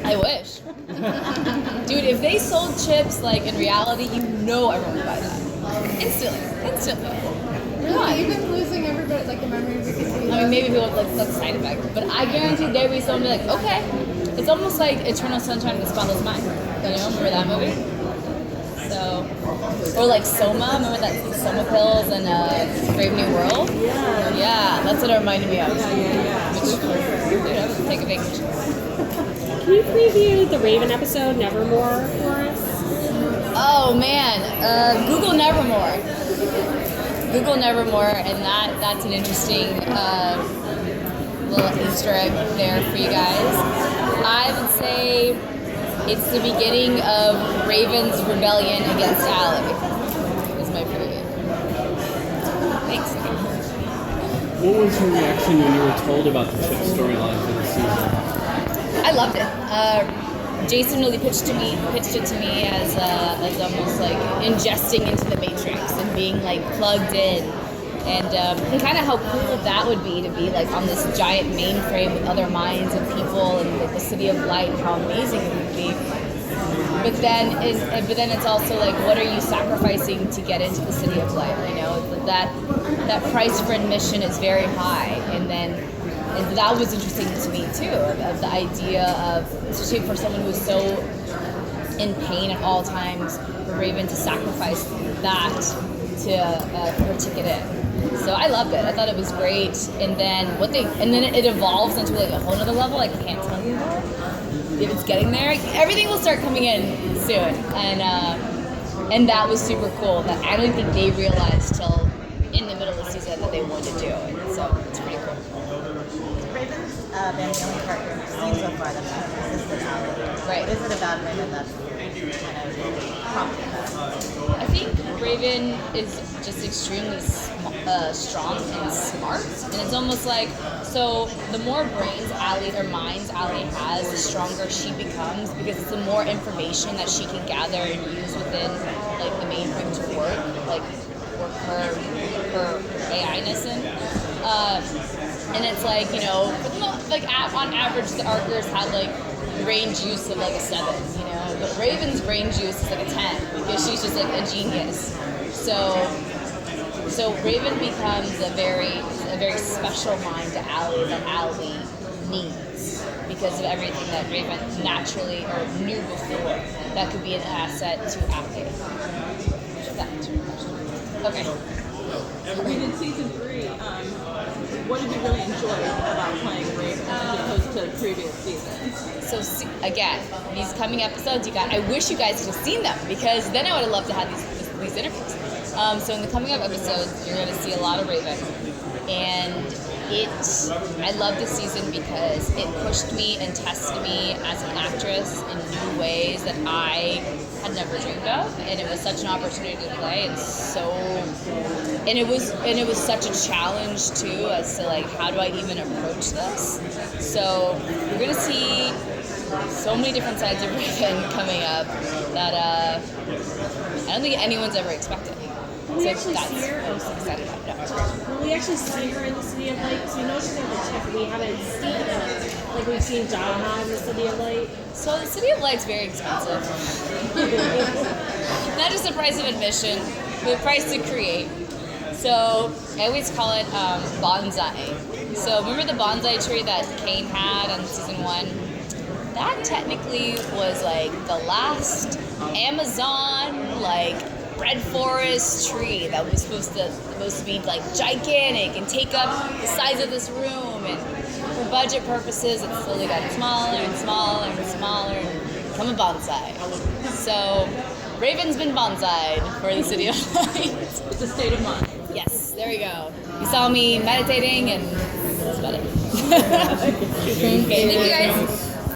I wish. Dude, if they sold chips like in reality, you know everyone would buy that. Instantly. Come on. Even losing everybody, like the memories of people. I mean, maybe people would like that's a side effect, but I guarantee there'd be someone be like, okay. It's almost like Eternal Sunshine of the Spotless Mind. You know, remember that movie? So, or like Soma, remember that Soma pills and Brave New World? Yeah, that's what it reminded me of. Which, dude, I would take a vacation. Can you preview the Raven episode, Nevermore, for us? Oh man, Google Nevermore. Google Nevermore, and that's an interesting little Easter egg there for you guys. I would say it's the beginning of Raven's rebellion against Allie. Is my preview. Thanks. What was your reaction when you were told about the chip storyline for the season? I loved it. Jason really pitched it to me as almost like ingesting into the Matrix and being like plugged in, and kind of how cool that would be to be like on this giant mainframe with other minds and people and like the City of Light, and how amazing it would be. But then it's also like, what are you sacrificing to get into the City of Light? You know, that price for admission is very high, and that was interesting to me too, of the idea of, especially for someone who's so in pain at all times, for Raven to sacrifice that for her ticket in. So I loved it. I thought it was great. And then it evolves into like a whole other level. I can't tell you if it's getting there. Everything will start coming in soon, and that was super cool. That I don't think they realized till in the middle of the season that they wanted to do it. So it's pretty cool. Raven's been the only character we've seen so far that's kind of resisted Allie. Right. What is it about Raven that's kind of prompting that? I think Raven is just extremely strong and smart, and it's almost like, so the more brains minds Allie has, the stronger she becomes, because it's the more information that she can gather and use within like the mainframe to work her AI-ness in. And it's like, you know, like on average the Arkers had like brain juice of like a 7, you know, but Raven's brain juice is like a 10 because she's just like a genius. So Raven becomes a very special mind to Allie that Allie needs because of everything that Raven naturally or knew before that could be an asset to Allie. That answered your question. Okay. In season 3, what did you really enjoy about playing Raven as opposed to previous seasons? So again, these coming episodes, I wish you guys could have seen them, because then I would have loved to have these interviews. So in the coming up episodes, you're going to see a lot of Raven, and I love this season because it pushed me and tested me as an actress in new ways that I had never dreamed of, and it was such an opportunity to play, and it was such a challenge too, as to like, how do I even approach this? So you're gonna see so many different sides of Raven coming up that I don't think anyone's ever expected. Will we actually That's see her? what I'm so excited about. No. Will we actually see her in the City of Light? Because we know she's gonna have a check. We haven't seen her like we've seen Jaha in the City of Light. So the City of Light's very expensive. Not just the price of admission, but the price to create. So I always call it bonsai. So remember the bonsai tree that Kane had on season 1? That technically was like the last Amazon like red forest tree that was supposed to be like gigantic and take up the size of this room, and for budget purposes it's slowly gotten smaller and smaller and smaller and become a bonsai. So Raven's been bonsai'd for the City of Light. It's a state of mind. Yes, there we go. You saw me meditating, and that's about it. Okay, thank you guys.